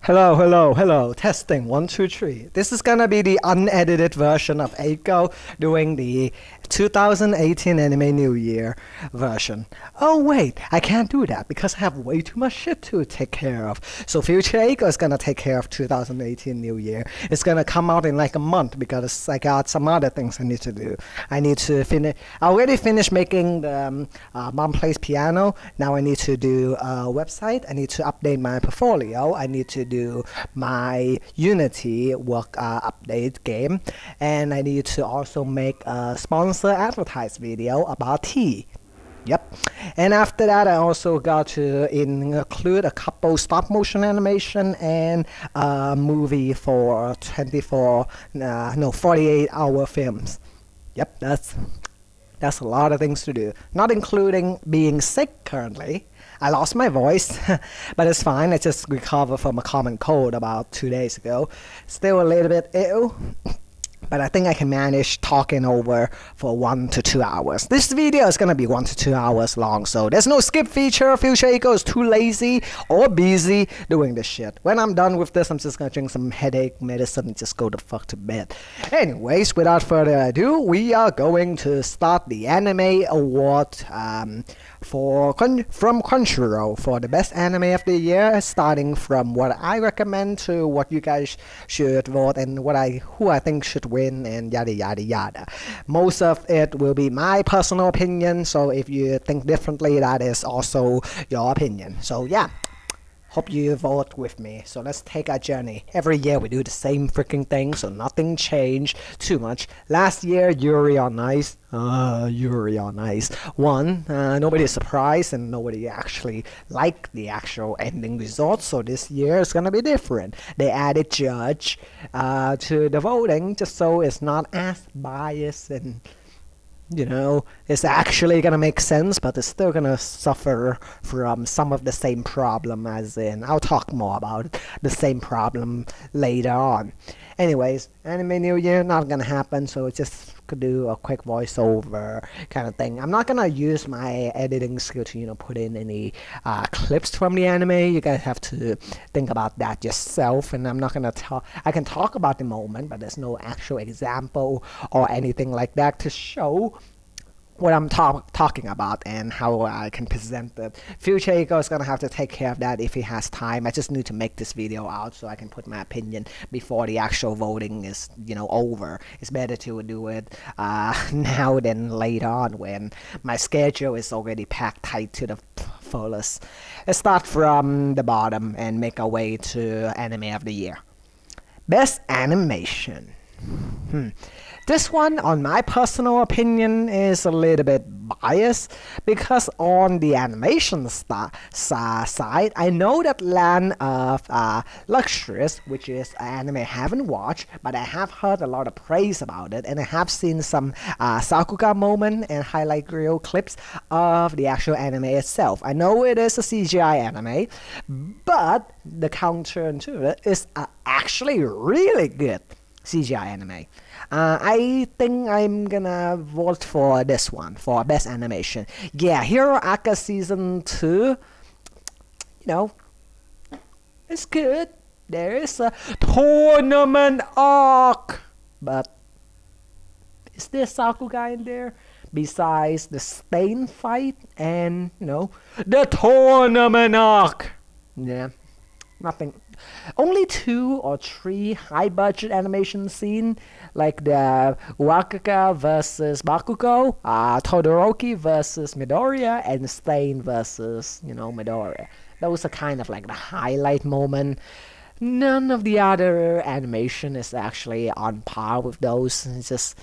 Hello. Testing 1, 2, 3. This is gonna be the unedited version of Ako doing the 2018 Anime New Year version. Oh wait, I can't do that because I have way too much shit to take care of. So future Ako is gonna take care of 2018 New Year. It's gonna come out in like a month because I got some other things I need to do. I need to finish. I already finished making the Mom Plays Piano. Now I need to do a website. I need to update my portfolio. I need to do my Unity work update game, and I need to also make a sponsor advertise video about tea. Yep. And after that, I also got to include a couple stop motion animation and a movie for 48-hour films. Yep, that's a lot of things to do. Not including being sick currently. I lost my voice, but it's fine. I just recovered from a common cold about 2 days ago. Still a little bit ill, but I think I can manage talking over for 1 to 2 hours. This video is gonna be 1 to 2 hours long, so there's no skip feature. Future Ako is too lazy or busy doing this shit. When I'm done with this, I'm just gonna drink some headache medicine and just go the fuck to bed. Anyways, without further ado, we are going to start the Anime Award from Crunchyroll for the best anime of the year, starting from what I recommend to what you guys should vote and who I think should win and yada yada yada. Most of it will be my personal opinion, so if you think differently, that is also your opinion. So yeah, hope you vote with me. So let's take a journey. Every year we do the same freaking thing, so nothing changed too much. Last year, Yuri on Ice won. Nobody's surprised and nobody actually liked the actual ending results, so this year is gonna be different. They added judge to the voting just so it's not as biased and it's actually gonna make sense, but it's still gonna suffer from some of the same problem, as in I'll talk more about the same problem later on. Anyways, Anime New Year not gonna happen, so just could do a quick voiceover kind of thing. I'm not gonna use my editing skill to put in any clips from the anime. You guys have to think about that yourself, and I'm not gonna talk. I can talk about the moment, but there's no actual example or anything like that to show what I'm talking about and how I can present it. Future Ako is gonna have to take care of that if he has time. I just need to make this video out so I can put my opinion before the actual voting is over. It's better to do it now than later on when my schedule is already packed tight to the fullest. Let's start from the bottom and make our way to Anime of the Year. Best Animation. This one, on my personal opinion, is a little bit biased because on the animation side, I know that Land of Luxurious, which is an anime I haven't watched, but I have heard a lot of praise about it, and I have seen some Sakuga moment and highlight reel clips of the actual anime itself. I know it is a CGI anime, but the counter to it is actually really good CGI anime. I think I'm gonna vote for this one for best animation. Yeah, Hero Aka season 2. It's good. There is a tournament arc, but is there Sakuga in there? Besides the Stain fight and the tournament arc. Yeah, nothing. Only 2 or 3 high-budget animation scenes, like the Wakaka versus Bakugo, Todoroki versus Midoriya, and Stain versus, Midoriya. Those are kind of like the highlight moment. None of the other animation is actually on par with those. It's just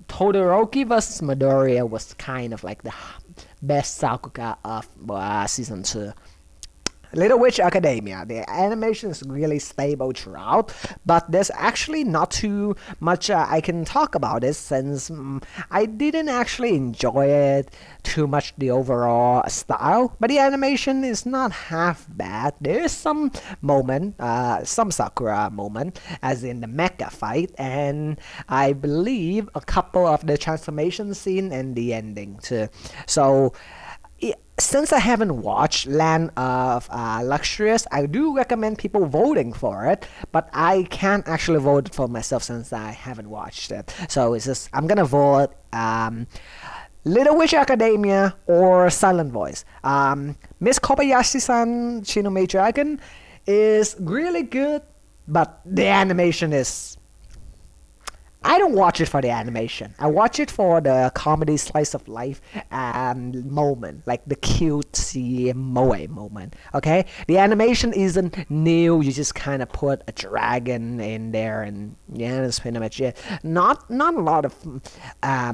Todoroki versus Midoriya was kind of like the best Sakuga of season 2. Little Witch Academia. The animation is really stable throughout, but there's actually not too much I can talk about it since I didn't actually enjoy it too much, the overall style, but the animation is not half bad. There is some moment, some Sakura moment, as in the mecha fight, and I believe a couple of the transformation scene and the ending too. So Since I haven't watched Land of Luxurious, I do recommend people voting for it, but I can't actually vote for myself since I haven't watched it. So it's just I'm gonna vote Little Witch Academia or Silent Voice. Miss Kobayashi-san Shinome Dragon is really good, but the animation is. I don't watch it for the animation. I watch it for the comedy slice of life moment, like the cutesy moe moment. Okay, the animation isn't new. You just kind of put a dragon in there, and yeah, that's pretty much it. Not a lot of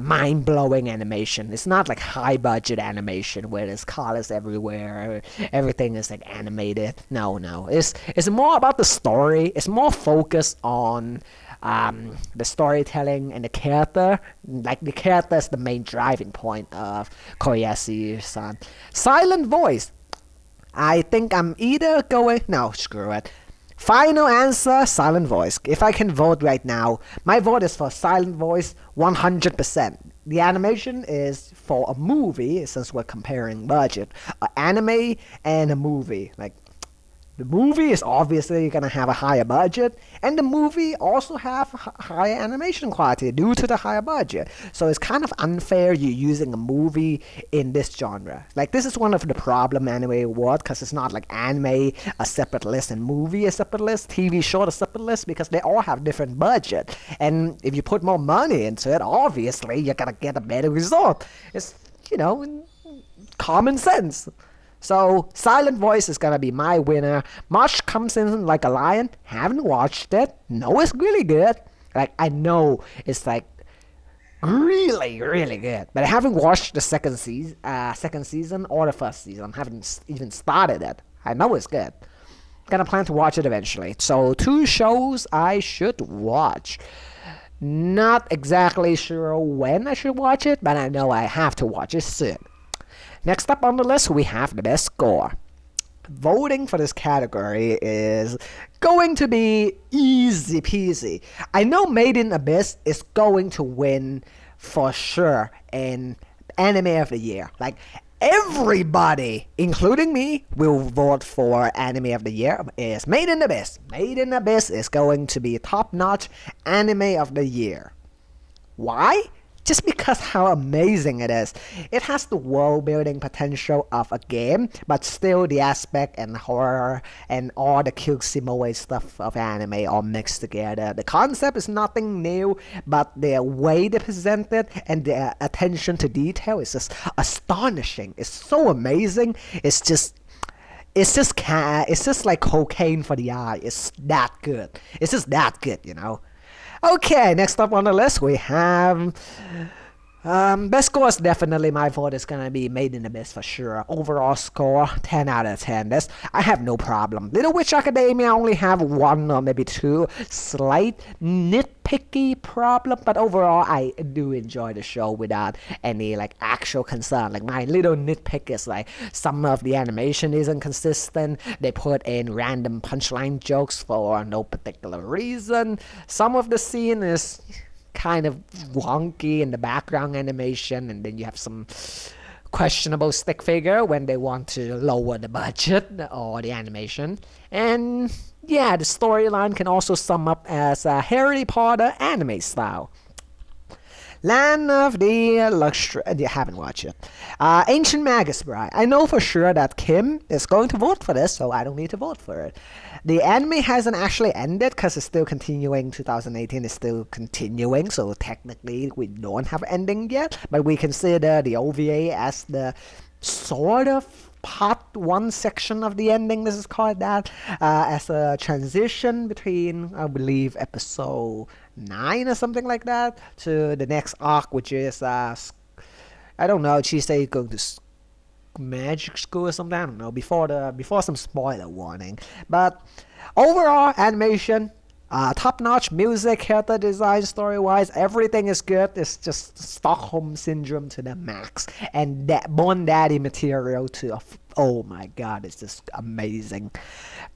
mind blowing animation. It's not like high budget animation where there's colors everywhere. Everything is like animated. No. It's more about the story. It's more focused on the storytelling and the character. Like the character is the main driving point of Kobayashi-san. Silent Voice. I think I'm either going. No, screw it. Final answer, Silent Voice. If I can vote right now, my vote is for Silent Voice 100%. The animation is for a movie, since we're comparing budget, an anime and a movie. Like, the movie is obviously gonna have a higher budget, and the movie also have higher animation quality due to the higher budget. So it's kind of unfair you using a movie in this genre. Like, this is one of the problem Anime Award, because it's not like anime a separate list and movie a separate list, TV short a separate list, because they all have different budget. And if you put more money into it, obviously you're gonna get a better result. It's, common sense. So, Silent Voice is gonna be my winner. March comes in like a lion. Haven't watched it. Know it's really good. Like, I know it's like really, really good. But I haven't watched the second season or the first season. Haven't even started it. I know it's good. Gonna plan to watch it eventually. So, 2 shows I should watch. Not exactly sure when I should watch it, but I know I have to watch it soon. Next up on the list, we have the best score. Voting for this category is going to be easy peasy. I know Made in Abyss is going to win for sure in Anime of the Year. Like, everybody, including me, will vote for Anime of the Year is Made in Abyss. Made in Abyss is going to be top-notch Anime of the Year. Why? Just because how amazing it is. It has the world-building potential of a game, but still the aspect and horror and all the cutesy moe stuff of anime all mixed together. The concept is nothing new, but the way they present it and their attention to detail is just astonishing. It's so amazing. It's just like cocaine for the eye. It's that good. It's just that good, Okay, next up on the list we have best score is definitely my vote is gonna be Made in Abyss for sure. Overall score 10 out of 10. This I have no problem. Little Witch Academia only have 1 or maybe 2 slight nitpicky problem, but overall I do enjoy the show without any like actual concern. Like, my little nitpick is like some of the animation isn't consistent. They put in random punchline jokes for no particular reason. Some of the scene is kind of wonky in the background animation, and then you have some questionable stick figure when they want to lower the budget or the animation. And yeah, the storyline can also sum up as a Harry Potter anime style. Land of the Luxury. You haven't watched it. Ancient Magus Bride. I know for sure that Kim is going to vote for this, so I don't need to vote for it. The anime hasn't actually ended because it's still continuing. 2018 is still continuing, so technically we don't have ending yet. But we consider the OVA as the sort of part 1 section of the ending. This is called that as a transition between, I believe, episode 9 or something like that to the next arc, which is I don't know. She said going to magic school or something. I don't know. Before some spoiler warning, but overall animation. Top-notch music, character design, story-wise, everything is good. It's just Stockholm Syndrome to the max. And that Born Daddy material to, oh my god, it's just amazing.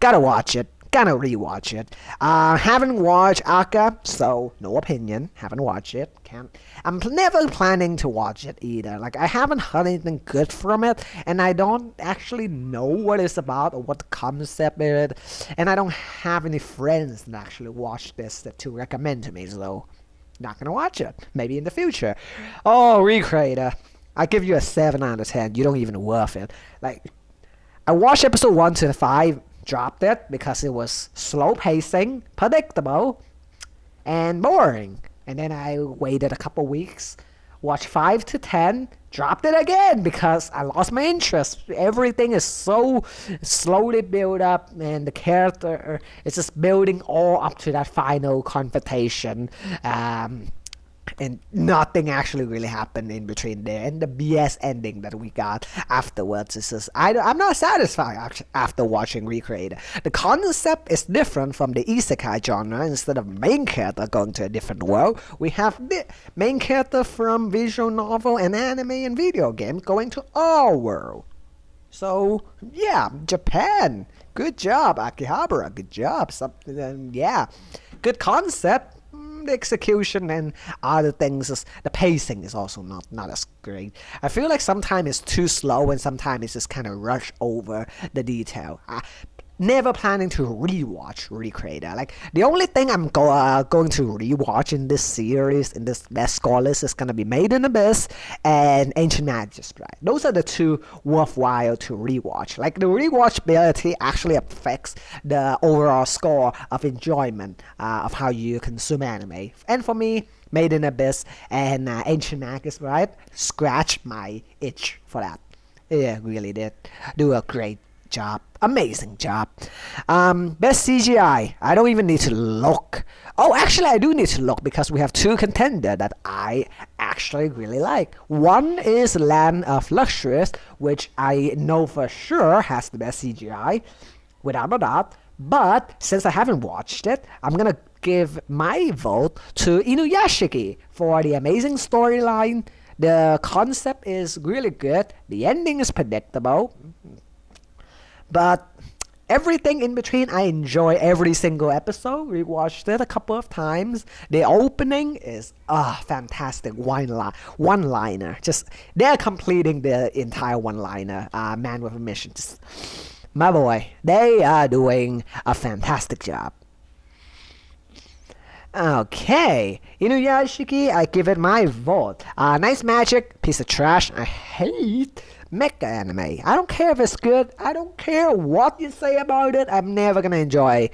Gotta watch it. Gonna rewatch it. Haven't watched Aka, so no opinion. Haven't watched it. Can't. I'm never planning to watch it either. Like, I haven't heard anything good from it, and I don't actually know what it's about or what the concept is, and I don't have any friends that actually watch this to recommend to me, so not gonna watch it. Maybe in the future. Oh, Recreator. I give you a 7 out of 10. You don't even worth it. Like, I watched episode 1 to 5, dropped it because it was slow pacing, predictable, and boring. And then I waited a couple weeks, watched 5 to 10, dropped it again because I lost my interest. Everything is so slowly built up, and the character is just building all up to that final confrontation. And nothing actually really happened in between there, and the BS ending that we got afterwards is just, I'm not satisfied after watching Recreator. The concept is different from the isekai genre. Instead of main character going to a different world, we have the main character from visual novel and anime and video games going to our world. So yeah, Japan, good job, Akihabara, good job. Something, yeah, good concept. The execution and other things, the pacing is also not as great. I feel like sometimes it's too slow and sometimes it's just kind of rush over the detail. Never planning to rewatch Recreator. Like, the only thing I'm going to rewatch in this series, in this best score list, is gonna be Made in Abyss and Ancient Magistrate. Those are the two worthwhile to rewatch. Like, the rewatchability actually affects the overall score of enjoyment of how you consume anime. And for me, Made in Abyss and Ancient Magistrate scratched my itch for that. Yeah, really did do a great job. Amazing job. Best CGI. I don't even need to look. Oh, actually, I do need to look because we have two contenders that I actually really like. One is Land of Luxurious, which I know for sure has the best CGI, without a doubt. But since I haven't watched it, I'm gonna give my vote to Inuyashiki for the amazing storyline. The concept is really good. The ending is predictable. But everything in between, I enjoy every single episode. We watched it a couple of times. The opening is fantastic one-liner. Just, they're completing the entire one-liner. Man with a Mission. Just, my boy, they are doing a fantastic job. Okay, Inuyashiki, I give it my vote. Nice magic, piece of trash. I hate mecha anime. I don't care if it's good. I don't care what you say about it. I'm never gonna enjoy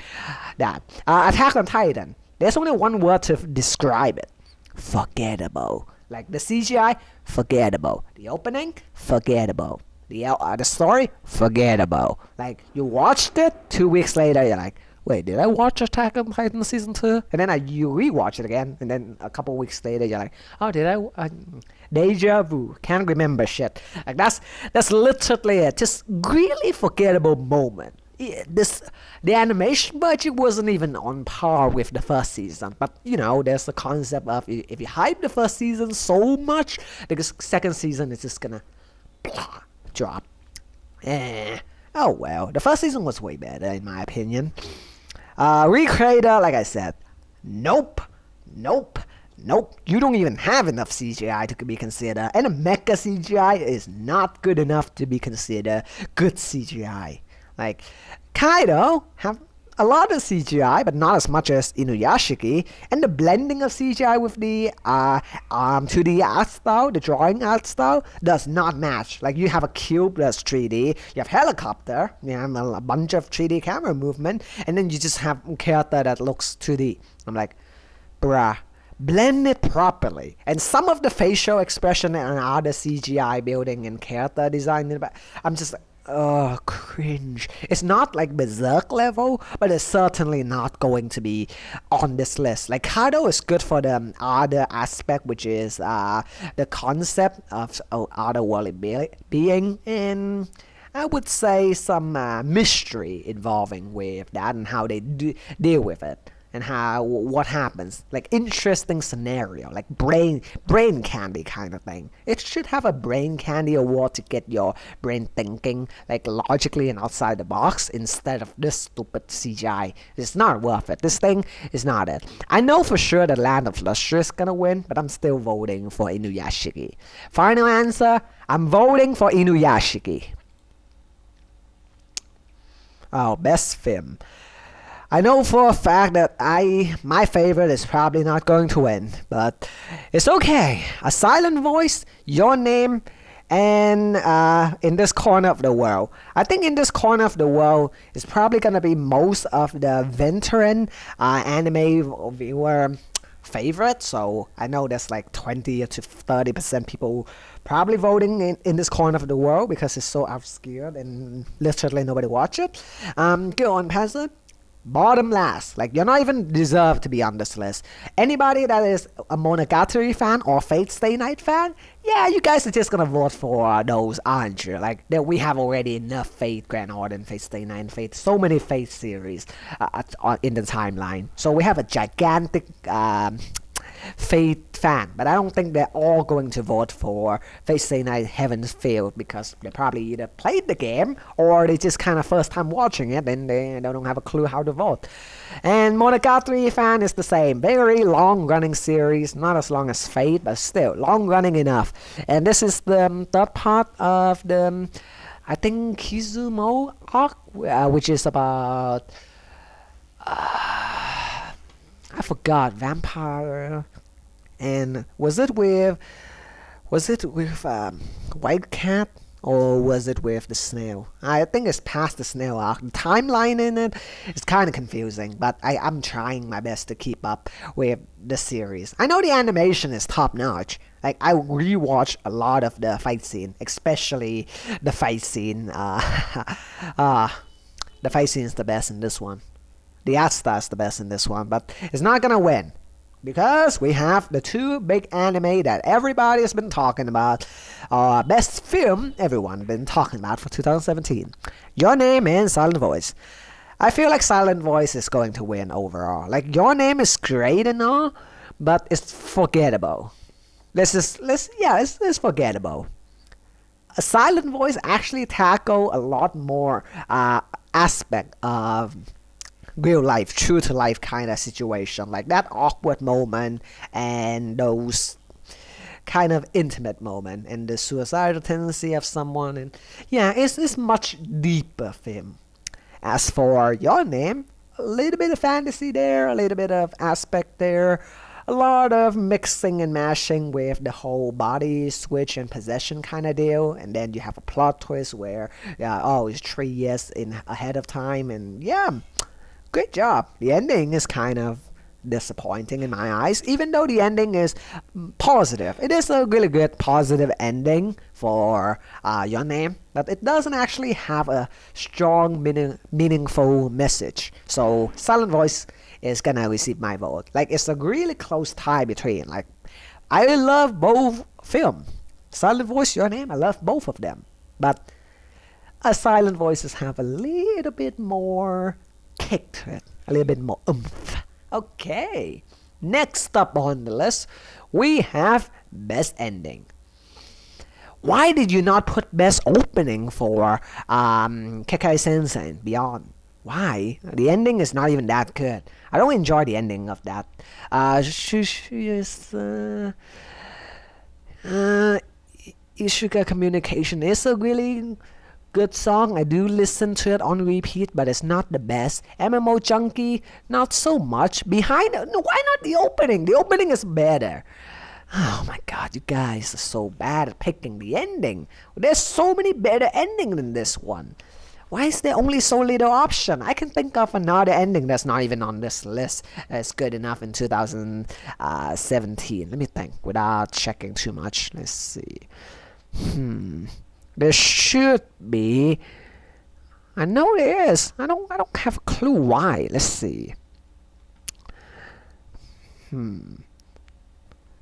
that. Attack on Titan. There's only one word to describe it. Forgettable. Like, the CGI, forgettable. The opening, forgettable. The story, forgettable. Like, you watched it, 2 weeks later, you're like, wait, did I watch Attack on Titan Season 2? And then you rewatch it again, and then a couple weeks later, you're like, oh, did I? Deja vu. Can't remember shit. Like, that's literally it. Just really forgettable moment. The animation budget wasn't even on par with the first season, but there's the concept of, if you hype the first season so much, the second season is just gonna drop. Oh well, the first season was way better in my opinion. Recreator, like I said, nope. You don't even have enough CGI to be considered, and a mecha CGI is not good enough to be considered good CGI. Like, Kaido have a lot of CGI, but not as much as Inuyashiki, and the blending of CGI with the 2D art style, the drawing art style, does not match. Like, you have a cube that's 3D, you have helicopter, you have a bunch of 3D camera movement, and then you just have a character that looks 2D. I'm like, bruh, blend it properly. And some of the facial expression and other CGI building and character design, I'm just like, oh, cringe. It's not like Berserk level, but it's certainly not going to be on this list. Like, Kaido is good for the other aspect, which is the concept of otherworldly being, and I would say some mystery involving with that and how they deal with it. and how what happens, like interesting scenario, like brain candy kind of thing. It should have a brain candy award to get your brain thinking like logically and outside the box instead of this stupid CGI. It's not worth it. This thing is not it. I know for sure that Land of Luster is gonna win, but I'm still voting for Inuyashiki. Final answer, I'm voting for Inuyashiki. Oh, best film. I know for a fact that my favorite is probably not going to win, but it's okay. A Silent Voice, Your Name, and In This Corner of the World. I think In This Corner of the World is probably gonna be most of the veteran anime viewer favorite, so I know there's like 20 to 30% people probably voting in This Corner of the World because it's so obscure and literally nobody watch it. Go on, Peasant. Bottom last, like you're not even deserved to be on this list. Anybody that is a Monogatari fan or Fate Stay Night fan, yeah, you guys are just gonna vote for those, aren't you? Like that we have already enough Fate Grand Order and Fate Stay Night and Fate, so many Fate series in the timeline. So we have a gigantic Fate fan, but I don't think they're all going to vote for Fate Stay Night Heaven's Field because they probably either played the game or they just kind of first time watching it and they don't have a clue how to vote. And Monogatari fan is the same, very long running series, not as long as Fate, but still long running enough. And this is the third part of the, I think, Kizumo arc, which is about I forgot, vampire, and was it with White Cat or was it with the snail? I think it's past the snail arc. The timeline in it is kind of confusing, but I'm trying my best to keep up with the series. I know the animation is top notch. Like I rewatched a lot of the fight scene, especially the fight scene. The fight scene is the best in this one. The art style is the best in this one, but it's not gonna win because we have the two big anime that everybody has been talking about. Best film everyone been talking about for 2017. Your Name and Silent Voice. I feel like Silent Voice is going to win overall. Like Your Name is great and all, but it's forgettable. It's forgettable. A Silent Voice actually tackle a lot more aspect of real life, true to life kind of situation, like that awkward moment and those kind of intimate moment and the suicidal tendency of someone, and yeah, it's much deeper film. As for Your Name, a little bit of fantasy there, a little bit of aspect there, a lot of mixing and mashing with the whole body switch and possession kind of deal, and then you have a plot twist where it's 3 years ahead of time, and yeah, great job. The ending is kind of disappointing in my eyes, even though the ending is positive. It is a really good positive ending for Your Name, but it doesn't actually have a strong, meaningful message. So Silent Voice is gonna receive my vote. Like it's a really close tie between. Like I love both films. Silent Voice, Your Name, I love both of them, but Silent Voices have a little bit more kick to it, a little bit more oomph. Okay, next up on the list we have Best Ending. Why did you not put Best Opening for Kekai Sensei and Beyond? Why? The ending is not even that good. I don't enjoy the ending of that. Ishuga Communication is a really good song. I do listen to it on repeat, but it's not the best. MMO Junkie, not so much. Why not the opening? The opening is better. Oh my god, you guys are so bad at picking the ending. There's so many better endings than this one. Why is there only so little option? I can think of another ending that's not even on this list that's good enough in 2017. Let me think without checking too much. Let's see. There should be. I know there is. I don't have a clue why. Let's see.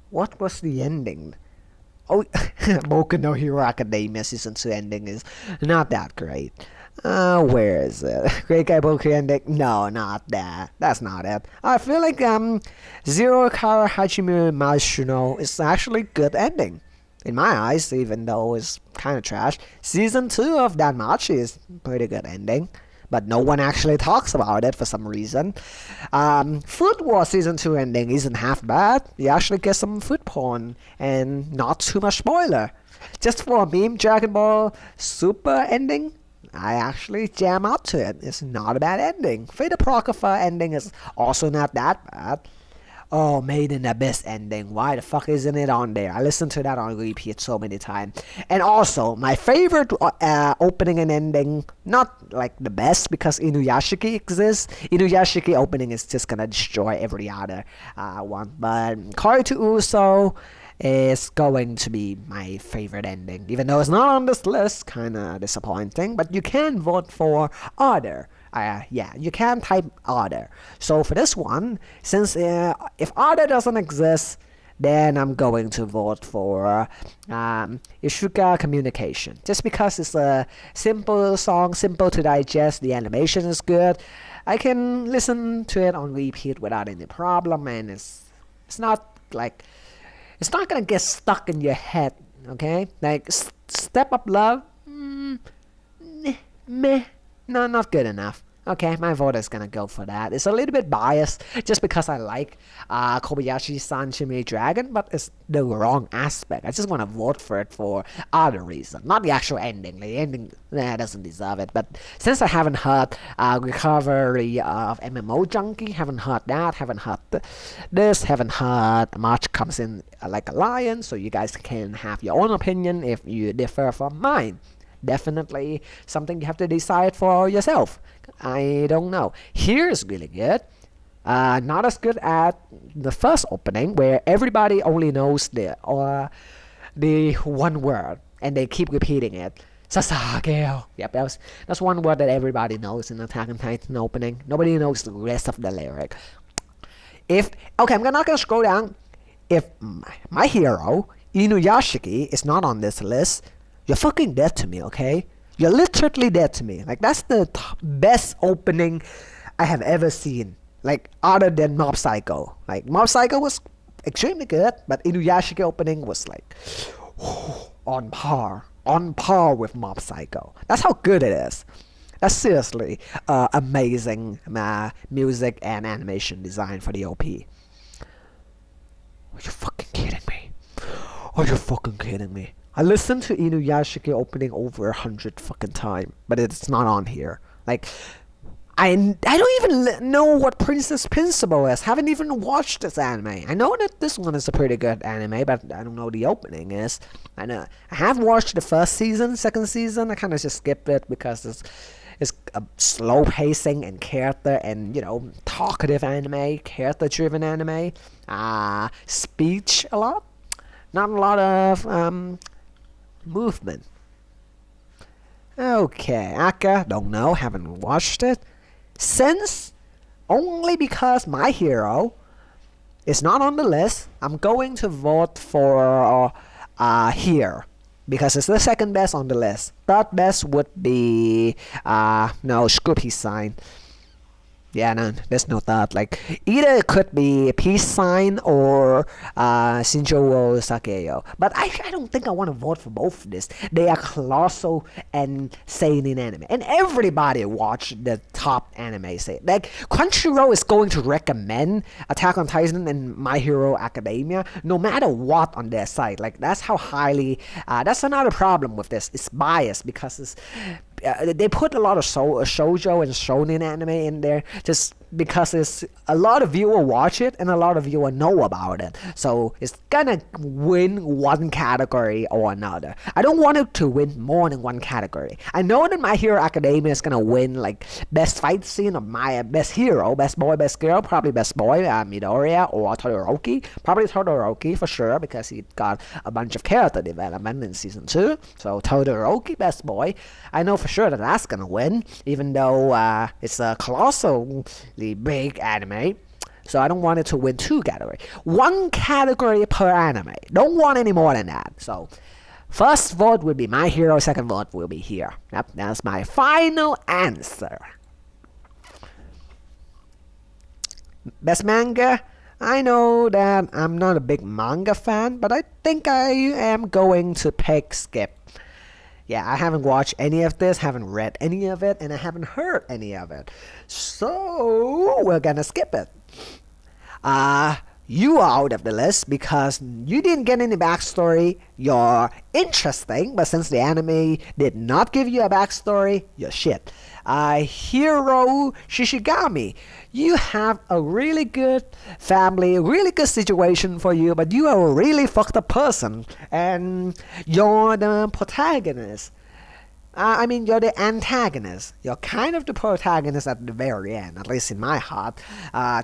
What was the ending? Oh, Boku no Hero Academia Season 2 ending is not that great. Where is it? Great Guy Boku ending? No, not that. That's not it. I feel like Zero Kara Hajime Masuno is actually good ending. In my eyes, even though it's kind of trash. Season 2 of Danmachi is pretty good ending. But no one actually talks about it for some reason. Food War Season 2 ending isn't half bad. You actually get some food porn and not too much spoiler. Just for a meme Dragon Ball Super ending, I actually jam out to it. It's not a bad ending. Fate Apocrypha ending is also not that bad. Oh, Made in Abyss ending. Why the fuck isn't it on there? I listened to that on repeat so many times. And also, my favorite opening and ending, not like the best because Inuyashiki exists. Inuyashiki opening is just gonna destroy every other one. But Kari to Uso is going to be my favorite ending. Even though it's not on this list, kinda disappointing. But you can vote for other. Yeah, you can type other. So for this one, since if other doesn't exist, then I'm going to vote for Ishuka Communication. Just because it's a simple song, simple to digest, the animation is good. I can listen to it on repeat without any problem, and it's not like it's not gonna get stuck in your head. Okay, like Step Up Love, meh. No, not good enough. Okay, my vote is gonna go for that. It's a little bit biased just because I like Kobayashi-san Shimei Dragon, but it's the wrong aspect. I just want to vote for it for other reason, not the actual ending. The ending doesn't deserve it. But since I haven't heard Recovery of MMO Junkie, haven't heard that, haven't heard this, haven't heard March Comes In Like a Lion, so you guys can have your own opinion if you differ from mine. Definitely something you have to decide for yourself. I don't know. Here's really good. Not as good as the first opening where everybody only knows the one word and they keep repeating it. Sasageo. Yep, that's one word that everybody knows in Attack on Titan opening. Nobody knows the rest of the lyric. I'm not gonna scroll down. If my hero Inuyashiki is not on this list, you're fucking dead to me, okay? You're literally dead to me. Like, that's the best opening I have ever seen. Like, other than Mob Psycho. Like, Mob Psycho was extremely good, but Inuyashiki opening was like, on par. On par with Mob Psycho. That's how good it is. That's seriously amazing music and animation design for the OP. Are you fucking kidding me? Are you fucking kidding me? I listened to Inuyashiki opening over 100 fucking times, but it's not on here. Like, I don't even know what Princess Principal is. Haven't even watched this anime. I know that this one is a pretty good anime, but I don't know the opening is. I have watched the first season, second season. I kind of just skipped it because it's a slow pacing and character and, talkative anime, character driven anime. Speech a lot. Not a lot of movement. Okay, Aka, don't know, haven't watched it. Since only because my hero is not on the list, I'm going to vote for here because it's the second best on the list. Third best would be screw peace sign. Yeah, no, there's no thought. Like, either it could be a peace sign or Shinjo wo Sakeyo. But I don't think I want to vote for both of this. They are colossal and seinen anime. And everybody watch the top anime. Like, Crunchyroll is going to recommend Attack on Titan and My Hero Academia no matter what on their site. Like, that's how highly... that's another problem with this. It's biased because it's... they put a lot of shoujo and shonen anime in there just because it's a lot of viewers watch it and a lot of viewers know about it. So it's gonna win one category or another. I don't want it to win more than one category. I know that My Hero Academia is gonna win like best fight scene or my best hero, best boy, best girl, probably best boy, Midoriya or Todoroki. Probably Todoroki for sure because he got a bunch of character development in season 2. So Todoroki, best boy. I know for sure that that's gonna win, even though it's a colossally big anime. So I don't want it to win 2 categories. 1 category per anime. Don't want any more than that. So First vote will be my hero, second vote will be here. Yep, that's my final answer. Best manga? I know that I'm not a big manga fan, but I think I am going to pick Skip. Yeah, I haven't watched any of this, haven't read any of it, and I haven't heard any of it. So, we're gonna skip it. You are out of the list because you didn't get any backstory. You're interesting, but since the anime did not give you a backstory, you're shit. Hiro Shishigami, you have a really good family, really good situation for you, but you are a really fucked up person, and you're the protagonist. You're the antagonist. You're kind of the protagonist at the very end, at least in my heart.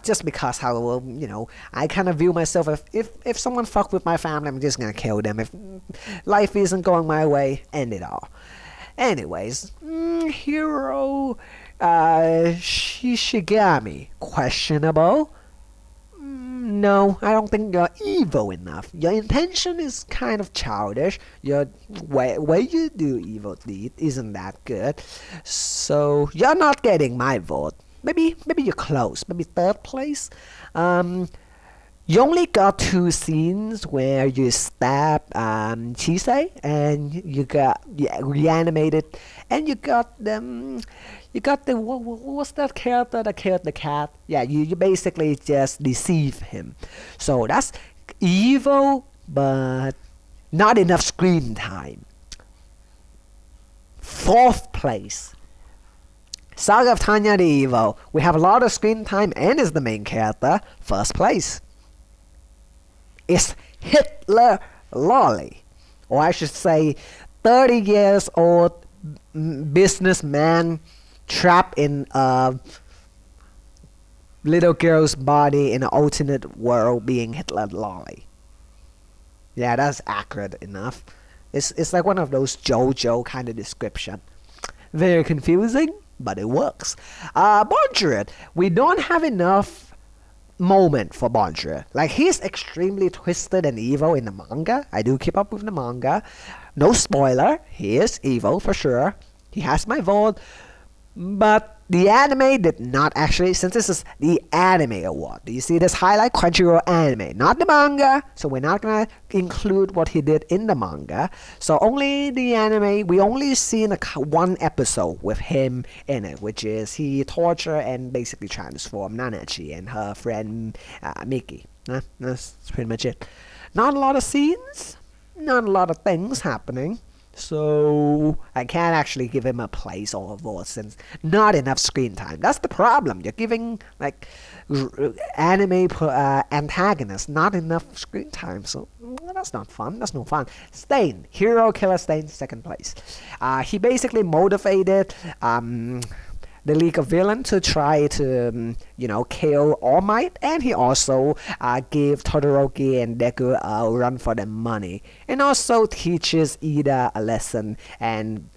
Just because how, I kind of view myself if someone fuck with my family, I'm just gonna kill them. If life isn't going my way, end it all. Anyways, Hero Shishigami, questionable. No, I don't think you're evil enough. Your intention is kind of childish. Your way you do evil deed isn't that good. So you're not getting my vote. Maybe you're close. Maybe third place. You only got 2 scenes where you stab Chisei, and you got reanimated, and you got them. You got the what was that character that killed the cat? Yeah, you basically just deceive him. So that's evil, but not enough screen time. 4th place, Saga of Tanya the Evil. We have a lot of screen time and is the main character. 1st place is Hitler Lolly, or I should say 30 years old businessman trapped in a little girl's body in an alternate world being Hitler Lolly. Yeah, that's accurate enough. It's like one of those JoJo kind of description. Very confusing, but it works. Bondred, we don't have enough moment for Bondred. Like, he's extremely twisted and evil in the manga. I do keep up with the manga. No spoiler, he is evil for sure. He has my vote. But the anime did not actually, since this is the anime award, do you see this highlight? Crunchyroll anime, not the manga, so we're not gonna include what he did in the manga. So only the anime, we only seen one episode with him in it, which is he torture and basically transform Nanachi and her friend Miki. That's pretty much it. Not a lot of scenes, not a lot of things happening. So I can't actually give him a place or a vote since not enough screen time. That's the problem. You're giving like anime antagonists not enough screen time. So that's not fun. That's no fun. Stain, Hero Killer Stain, 2nd place. He basically motivated the League of Villains to try to, kill All Might, and he also gave Todoroki and Deku a run for their money, and also teaches Ida a lesson and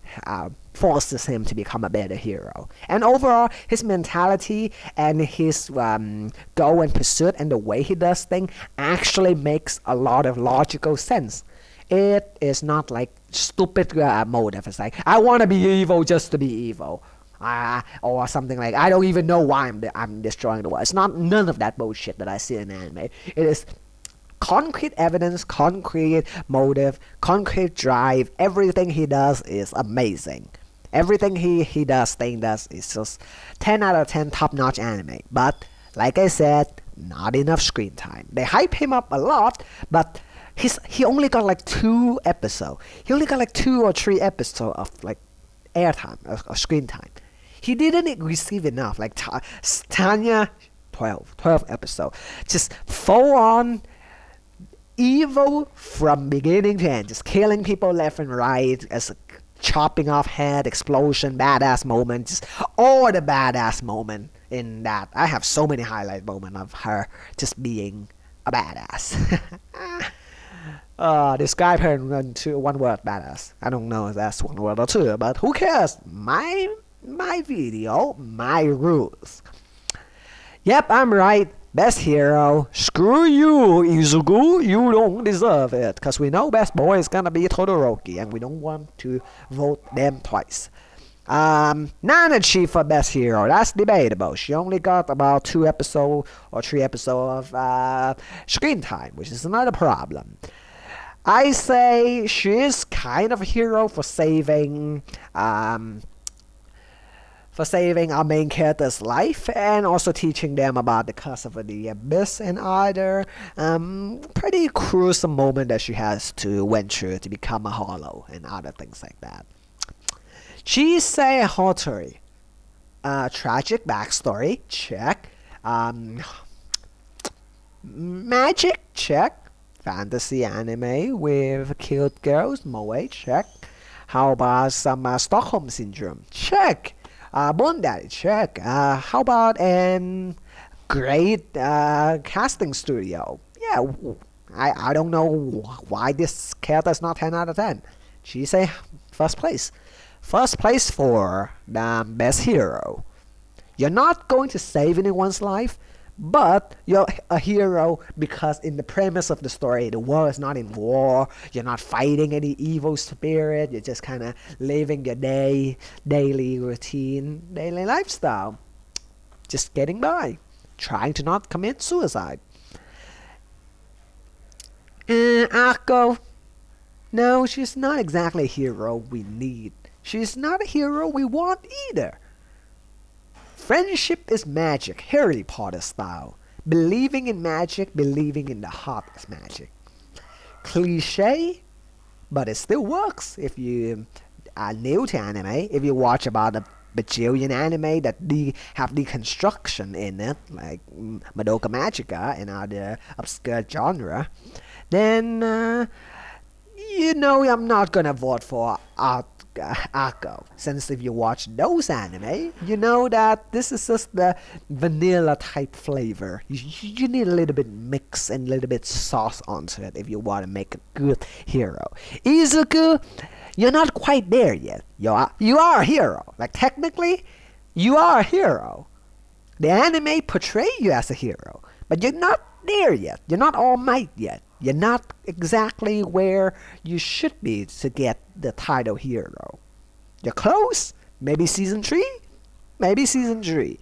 forces him to become a better hero. And overall, his mentality and his goal and pursuit and the way he does things actually makes a lot of logical sense. It is not like stupid motive. It's like, I want to be evil just to be evil. Or something like, I don't even know why I'm destroying the world. It's not none of that bullshit that I see in anime. It is concrete evidence, concrete motive, concrete drive. Everything he does is amazing. Everything he does, Stain does, is just 10 out of 10 top-notch anime. But, like I said, not enough screen time. They hype him up a lot, but he only got like 2 episodes. He only got like 2 or 3 episodes of like airtime, or screen time. He didn't receive enough. Like Tanya, 12 episodes. Just full on evil from beginning to end. Just killing people left and right, as a chopping off head, explosion, badass moment. Just all the badass moment in that. I have so many highlight moments of her just being a badass. Describe her in one word, badass. I don't know if that's one word or 2, but who cares? My video, my rules. Yep, I'm right. Best hero, screw you, Izuku. You don't deserve it. Because we know best boy is gonna be Todoroki, and we don't want to vote them twice. Nanachi for best hero. That's debatable. She only got about 2 episodes or 3 episodes of screen time, which is not a problem. I say she is kind of a hero for saving our main character's life and also teaching them about the curse of the abyss and other pretty crucial moment that she has to went through to become a hollow and other things like that. Chisei Hotori. Tragic backstory, check. Magic, check. Fantasy anime with cute girls, moe, check. How about some Stockholm Syndrome? Check. Bondai, check. How about an great casting studio? Yeah, I don't know why this character is not 10 out of 10. She say first place. First place for the best hero. You're not going to save anyone's life, but you're a hero because in the premise of the story, the world is not in war. You're not fighting any evil spirit. You're just kind of living your daily routine, daily lifestyle. Just getting by. Trying to not commit suicide. Ako. No, she's not exactly a hero we need. She's not a hero we want either. Friendship is magic, Harry Potter style. Believing in magic, believing in the heart is magic. Cliche, but it still works if you are new to anime. If you watch about a bajillion anime that have deconstruction in it, like Madoka Magica and other obscure genre, then you know I'm not gonna vote for Ako. Since if you watch those anime, you know that this is just the vanilla type flavor. You need a little bit mix and a little bit sauce onto it if you want to make a good hero. Izuku, you're not quite there yet. You are a hero. Like technically, you are a hero. The anime portray you as a hero, but you're not there yet. You're not All Might yet. You're not exactly where you should be to get the title hero. You're close. Maybe season 3? Maybe season 3.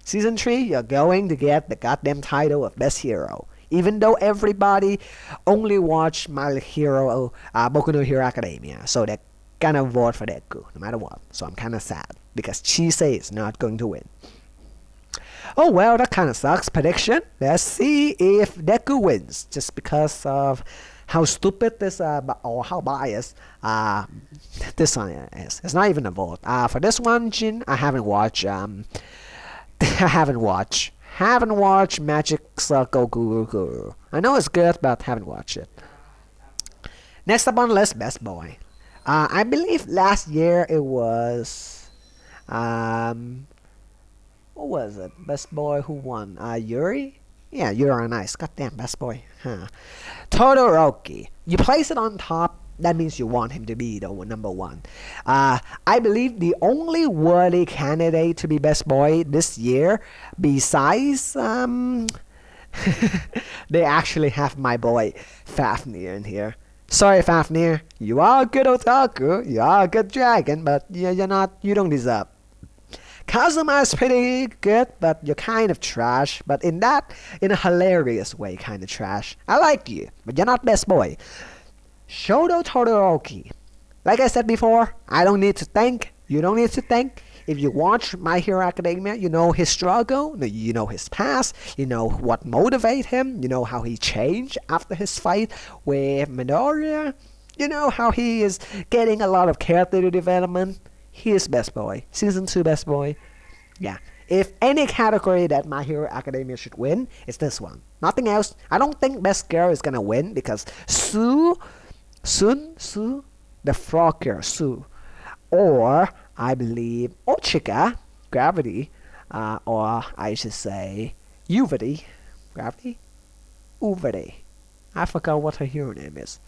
Season 3, you're going to get the goddamn title of best hero. Even though everybody only watch My Hero, Boku no Hero Academia. So they're gonna vote for Deku, no matter what. So I'm kinda sad, because Chisei is not going to win. Oh well, that kind of sucks. Prediction. Let's see if Deku wins. Just because of how stupid this or how biased this one is. It's not even a vote. For this one, Jin, I haven't watched. I haven't watched Magic Circle Guru. I know it's good, but haven't watched it. Next up on the list, Best Boy. I believe last year it was what was it? Best Boy who won? Yuri? Yeah, Yuri on Ice. Goddamn, Best Boy. Huh. Todoroki. You place it on top, that means you want him to be the number 1. I believe the only worthy candidate to be Best Boy this year, besides, they actually have my boy Fafnir in here. Sorry, Fafnir. You are a good otaku, you are a good dragon, but you don't deserve. Kazuma is pretty good, but you're kind of trash. But in a hilarious way, kind of trash. I like you, but you're not Best Boy. Shoto Todoroki. Like I said before, I don't need to think. You don't need to think. If you watch My Hero Academia, you know his struggle, you know his past, you know what motivated him, you know how he changed after his fight with Midoriya, you know how he is getting a lot of character development. He is Best Boy. Season 2 Best Boy. Yeah. If any category that My Hero Academia should win, it's this one. Nothing else. I don't think Best Girl is gonna win because Sue, the frog girl, Sue. Or, I believe, Ochika, Gravity, or I should say, Uvity. Gravity? Uvity. I forgot what her hero name is.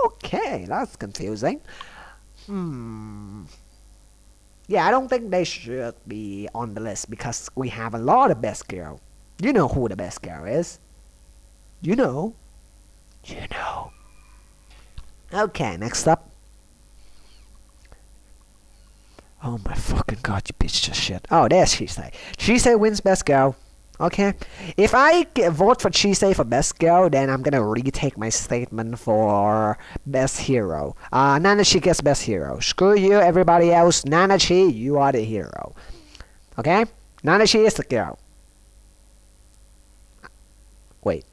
Okay, that's confusing. Yeah, I don't think they should be on the list because we have a lot of Best Girl. You know who the best girl is. You know. You know. Okay, next up. Oh my fucking god, you bitch of shit. Oh, there's Chisei. Chisei wins best girl. Okay. If I vote for Chisei for best girl, then I'm gonna retake my statement for best hero. Nanachi gets best hero. Screw you, everybody else. Nanachi, you are the hero. Okay? Nanachi is the girl. Wait.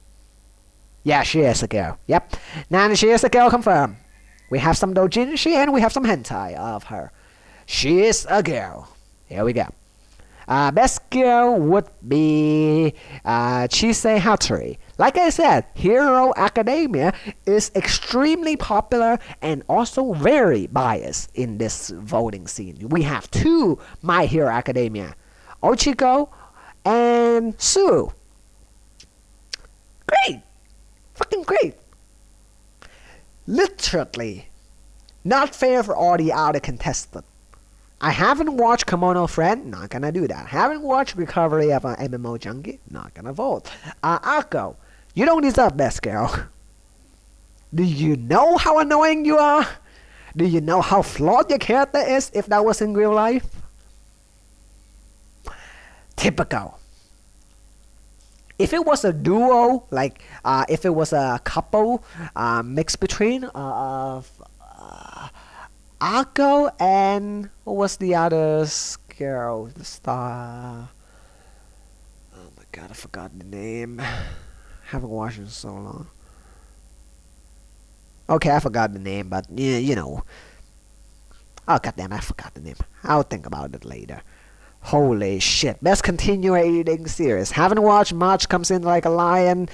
Yeah, she is a girl. Yep. Nanachi is a girl, confirmed. We have some doujinshi and we have some hentai of her. She is a girl. Here we go. Best girl would be Chisei Hattori. Like I said, Hero Academia is extremely popular and also very biased in this voting scene. We have two My Hero Academia, Ochiko and Sue. Great! Fucking great! Literally, not fair for all the other contestants. I haven't watched Kimono Friend, not gonna do that. Haven't watched Recovery of an MMO Junkie, not gonna vote. Ako, you don't deserve best girl. Do you know how annoying you are? Do you know how flawed your character is if that was in real life? Typical. If it was a duo, like if it was a couple mixed between Ako and what was the other girl? The star. Oh my god, I forgot the name. Haven't watched it in so long. Okay, I forgot the name, but yeah, you know. Oh goddamn, I forgot the name. I'll think about it later. Holy shit! Best continuing series. Haven't watched much. Comes in like a lion.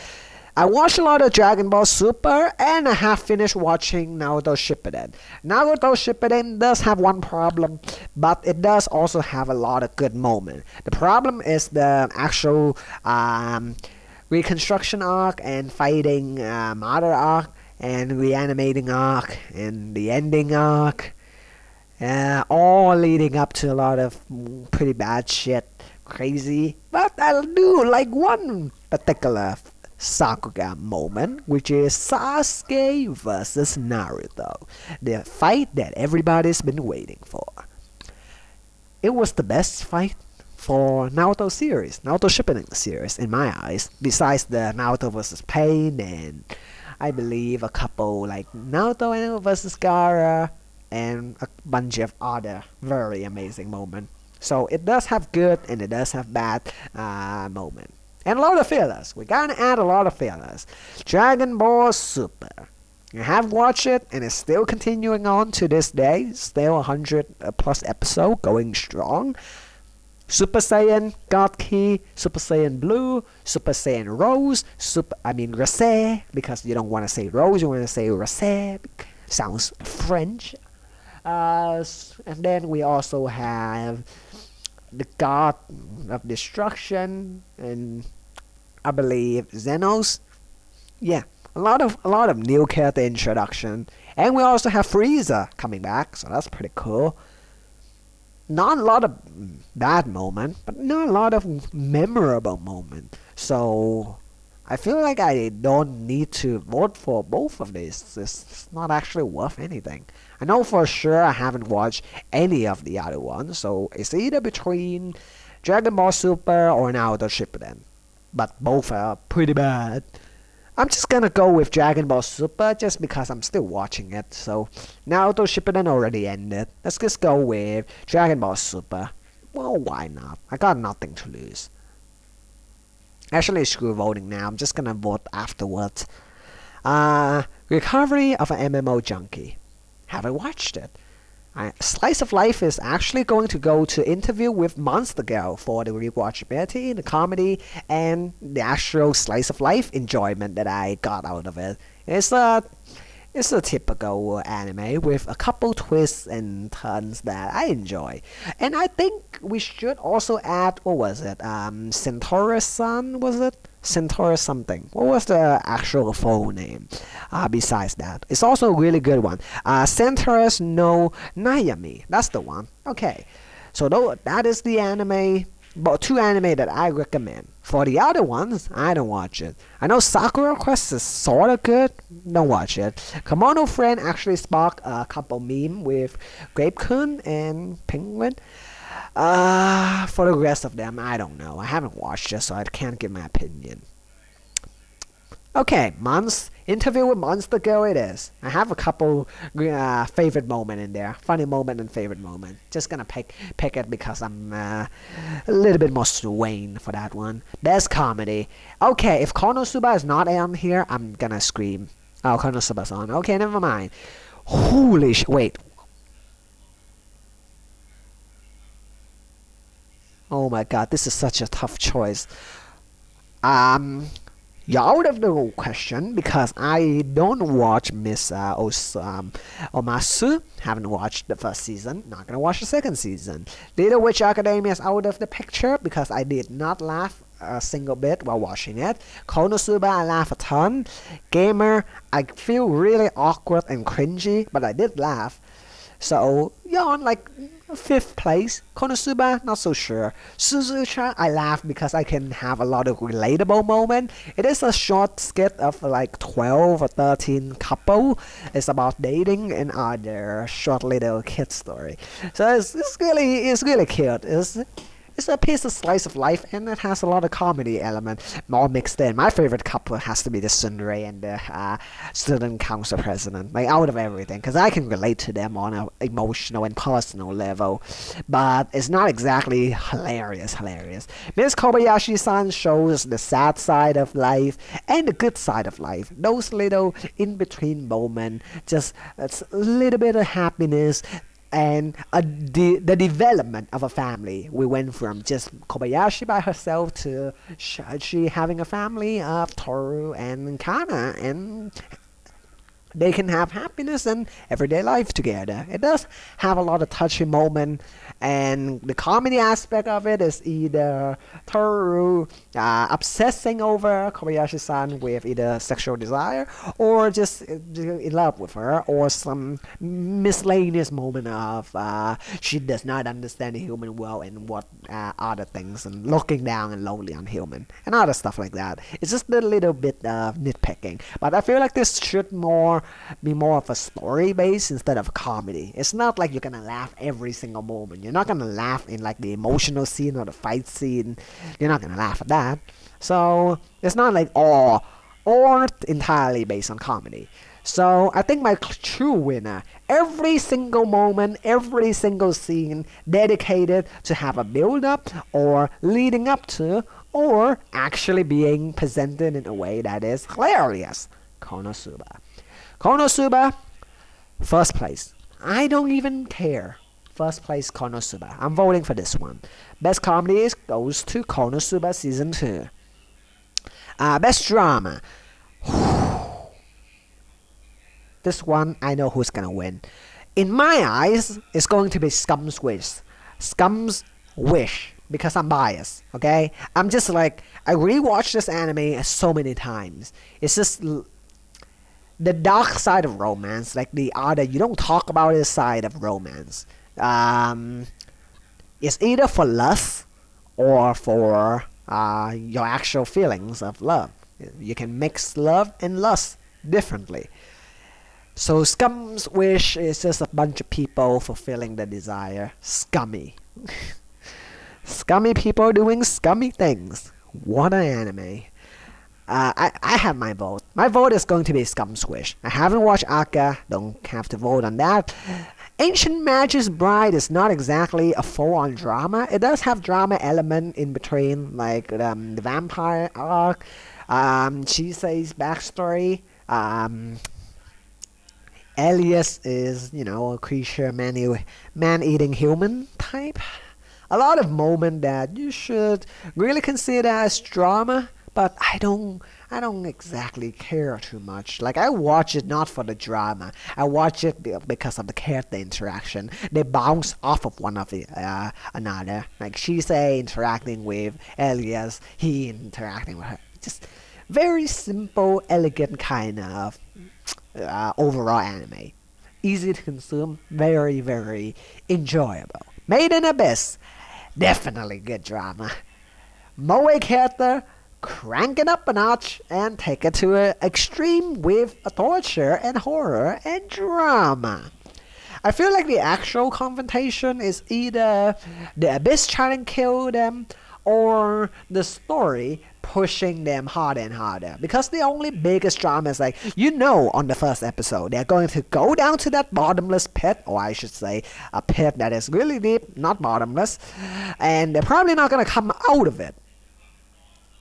I watched a lot of Dragon Ball Super, and I have finished watching Naruto Shippuden. Naruto Shippuden does have one problem, but it does also have a lot of good moments. The problem is the actual reconstruction arc and fighting Mother arc and reanimating arc and the ending arc. All leading up to a lot of pretty bad shit. Crazy. But I do like one particular Sakuga moment, which is Sasuke versus Naruto, the fight that everybody's been waiting for. It was the best fight for Naruto series, Naruto Shippuden series in my eyes, besides the Naruto versus Pain and I believe a couple like Naruto versus Gaara and a bunch of other very amazing moments. So it does have good and it does have bad moments. And a lot of fillers. We gotta add a lot of fillers. Dragon Ball Super. You have watched it and it's still continuing on to this day. Still 100 plus episode going strong. Super Saiyan God Key, Super Saiyan Blue, Super Saiyan Rose, Rose, because you don't want to say Rose, you want to say Rose. Sounds French. And then we also have the God of Destruction, and I believe Xenos. Yeah, a lot of new character introduction, and we also have Frieza coming back, so that's pretty cool. Not a lot of bad moment, but not a lot of memorable moment. So I feel like I don't need to vote for both of these. It's not actually worth anything. I know for sure I haven't watched any of the other ones, so it's either between Dragon Ball Super or Naruto Shippuden. But both are pretty bad. I'm just gonna go with Dragon Ball Super just because I'm still watching it. So Naruto Shippuden already ended. Let's just go with Dragon Ball Super. Well, why not? I got nothing to lose. Actually, screw voting now. I'm just gonna vote afterwards. Recovery of an MMO Junkie. Haven't watched it. Slice of Life is actually going to go to interview with Monster Girl for the rewatchability, the comedy, and the actual slice of life enjoyment that I got out of it. It's a typical anime with a couple twists and turns that I enjoy. And I think we should also add, what was it? Centaurus-san, was it? Centaurus something. What was the actual full name? Besides that, it's also a really good one. Centaurus no Nayami. That's the one. Okay, so that is the anime. but 2 anime that I recommend. For the other ones, I don't watch it. I know Sakura Quest is sorta good, don't watch it. Kimono Friend actually sparked a couple meme with Grape-kun and Penguin. For the rest of them, I don't know. I haven't watched it, so I can't give my opinion. Okay, interview with Monster Girl it is. I have a couple favorite moment in there. Funny moment and favorite moment. Just gonna pick it because I'm a little bit more swaying for that one. Best comedy. Okay, if Konosuba is not on here, I'm gonna scream. Oh, Konosuba's on. Okay, never mind. Holy wait. Oh my god, this is such a tough choice. You're out of the question because I don't watch Miss Omasu. Haven't watched the first season. Not gonna watch the second season. Little Witch Academia is out of the picture because I did not laugh a single bit while watching it. Konosuba, I laugh a ton. Gamer, I feel really awkward and cringy, but I did laugh. So, yeah, on like 5th place. Konosuba, not so sure. Suzuka, I laugh because I can have a lot of relatable moment. It is a short skit of like 12 or 13 couple. It's about dating and other short little kid story. So it's really cute. It's a piece of slice of life, and it has a lot of comedy element all mixed in. My favorite couple has to be the tsundere and the student council president, like out of everything, because I can relate to them on an emotional and personal level, but it's not exactly hilarious. Miss Kobayashi-san shows the sad side of life and the good side of life. Those little in-between moments, just a little bit of happiness, and the development of a family. We went from just Kobayashi by herself to she having a family of Toru and Kana, and they can have happiness and everyday life together. It does have a lot of touchy moments, and the comedy aspect of it is either Toru obsessing over Kobayashi-san with either sexual desire or just in love with her, or some miscellaneous moment of she does not understand the human world and what other things, and looking down and lonely on human and other stuff like that. It's just a little bit of nitpicking, but I feel like this should be more of a story base instead of comedy. It's not like you're gonna laugh every single moment. You're not gonna laugh in like the emotional scene or the fight scene. You're not gonna laugh at that. So it's not like all or entirely based on comedy. So I think my true winner, every single moment, every single scene dedicated to have a build up or leading up to or actually being presented in a way that is hilarious. Konosuba. Konosuba, first place. I don't even care. First place, Konosuba. I'm voting for this one. Best comedy goes to Konosuba Season 2. Best drama. This one, I know who's gonna win. In my eyes, it's going to be Scum's Wish. Scum's Wish. Because I'm biased, okay? I'm just like, I rewatched this anime so many times. It's just the dark side of romance, like the other, you don't talk about this side of romance. It's either for lust or for your actual feelings of love. You can mix love and lust differently. So Scum's Wish is just a bunch of people fulfilling the desire. Scummy. Scummy people doing scummy things. What an anime. I have my vote. My vote is going to be Scum's Wish. I haven't watched Aka, don't have to vote on that. Ancient Magic's Bride is not exactly a full-on drama. It does have drama element in between, like the vampire arc, Chisei's backstory. Elias is, a creature, man-eating human type. A lot of moments that you should really consider as drama, but I don't exactly care too much. Like, I watch it not for the drama. I watch it because of the character interaction. They bounce off of one of the another. Like Shisei interacting with Elias, he interacting with her. Just very simple, elegant kind of overall anime. Easy to consume, very, very enjoyable. Made in Abyss. Definitely good drama. Moe character, crank it up a notch and take it to an extreme with a torture and horror and drama. I feel like the actual confrontation is either the Abyss trying to kill them or the story pushing them harder and harder. Because the only biggest drama is like, on the first episode, they're going to go down to that bottomless pit, or I should say, a pit that is really deep, not bottomless, and they're probably not going to come out of it.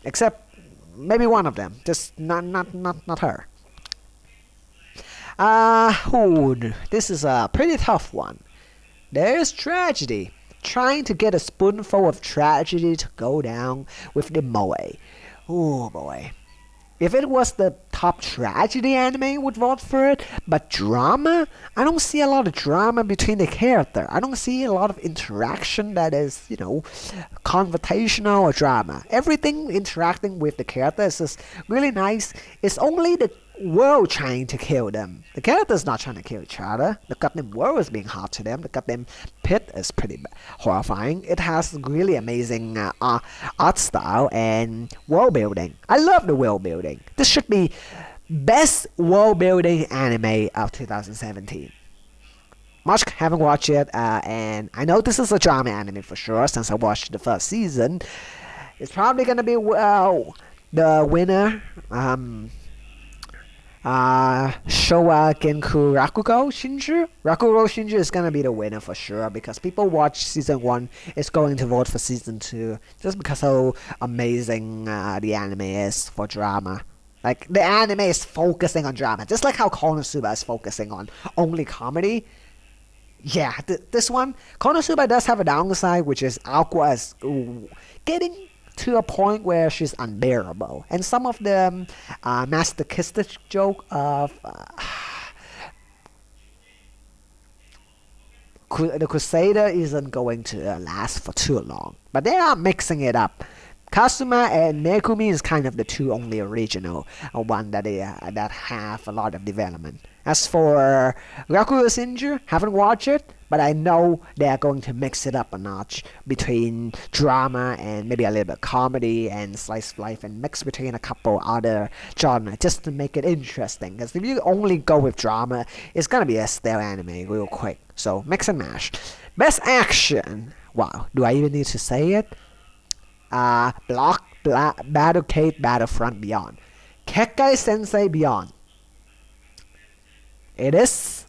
Except maybe one of them, just not her. This is a pretty tough one. There's tragedy. Trying to get a spoonful of tragedy to go down with the Moe. Oh boy. If it was the top tragedy anime, would vote for it. But drama? I don't see a lot of drama between the character. I don't see a lot of interaction that is, confrontational or drama. Everything interacting with the character is just really nice. It's only the world trying to kill them. The character's not trying to kill each other. The goddamn world is being hot to them. The goddamn pit is pretty horrifying. It has really amazing art style and world building. I love the world building. This should be best world building anime of 2017. Much haven't watched it, and I know this is a drama anime for sure since I watched the first season. It's probably gonna be the winner. Showa Genku Rakugo Shinju. Rakugo Shinju is gonna be the winner for sure because people watch season 1 is going to vote for season 2 just because how amazing the anime is for drama. Like the anime is focusing on drama, just like how Konosuba is focusing on only comedy. Yeah, this one Konosuba does have a downside, which is Aqua is getting to a point where she's unbearable, and some of the masochistic joke of the Crusader isn't going to last for too long, but they are mixing it up. Kazuma and Megumi is kind of the two only original one that that have a lot of development. As for Rakugo Shinju, haven't watched it, but I know they are going to mix it up a notch between drama and maybe a little bit of comedy and slice of life and mix between a couple other genres just to make it interesting. Because if you only go with drama, it's gonna be a stale anime real quick. So mix and mash. Best action. Wow, do I even need to say it? Battlecade Battlefront Beyond. Kekkai Sensei Beyond. It is.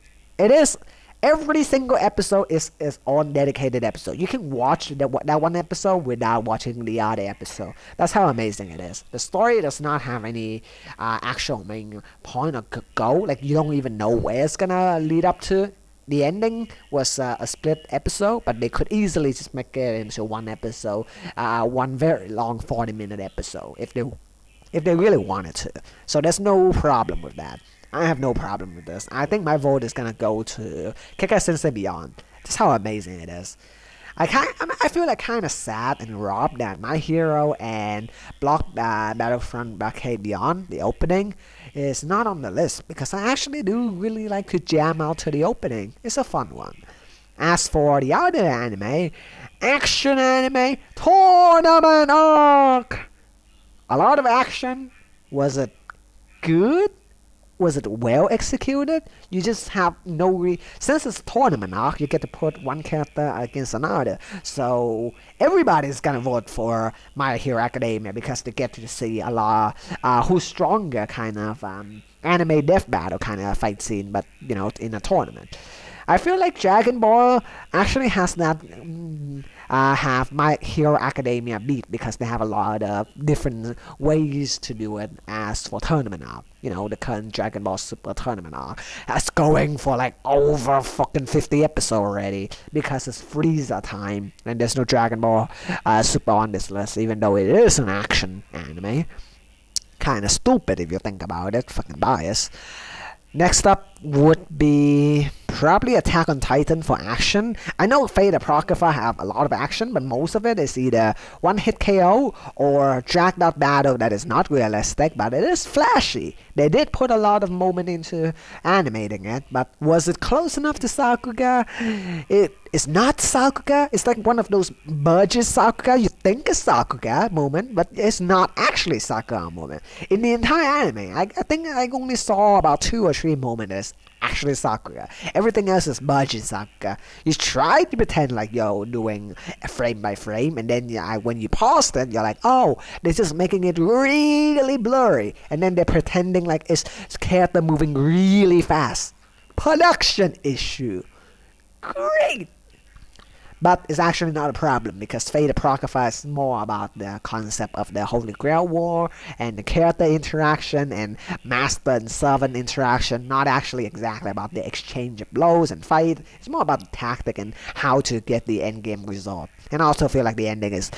Every single episode is on dedicated episode. You can watch that one episode without watching the other episode. That's how amazing it is. The story does not have any actual main point or goal. Like you don't even know where it's gonna lead up to. The ending was a split episode, but they could easily just make it into one episode, one very long 40-minute episode if they really wanted to. So there's no problem with that. I have no problem with this. I think my vote is gonna go to Kekkai Sensei Beyond. Just how amazing it is. I feel like kind of sad and robbed that My Hero and Battlefront Battlecade Beyond, the opening, is not on the list because I actually do really like to jam out to the opening. It's a fun one. As for the other action anime, Tournament Arc. A lot of action. Was it good? Was it well executed? You just have since it's tournament arc, you get to put one character against another. So everybody's gonna vote for My Hero Academia because they get to see a lot who's stronger kind of anime death battle kind of fight scene, but in a tournament. I feel like Dragon Ball actually has that have My Hero Academia beat because they have a lot of different ways to do it. As for tournament arc, the current Dragon Ball Super tournament arc that's going for like over fucking 50 episodes already because it's Frieza time and there's no Dragon Ball Super on this list, even though it is an action anime. Kind of stupid if you think about it. Fucking bias. Next up would be probably Attack on Titan for action. I know Fate Apocrypha have a lot of action, but most of it is either one-hit KO or dragged out battle that is not realistic, but it is flashy. They did put a lot of moment into animating it, but was it close enough to Sakuga? It is not Sakuga. It's like one of those budget Sakuga you think is Sakuga moment, but it's not actually Sakuga moment. In the entire anime, I think I only saw about 2 or 3 moments actually Sakuga. Everything else is budget Sakuga. You try to pretend like you're doing a frame by frame, and then when you pause it, you're like, oh, they're just making it really blurry, and then they're pretending like it's character moving really fast. Production issue. Great! But it's actually not a problem because Fate Apocrypha is more about the concept of the Holy Grail War and the character interaction and master and servant interaction, not actually exactly about the exchange of blows and fight. It's more about the tactic and how to get the endgame result. And I also feel like the ending is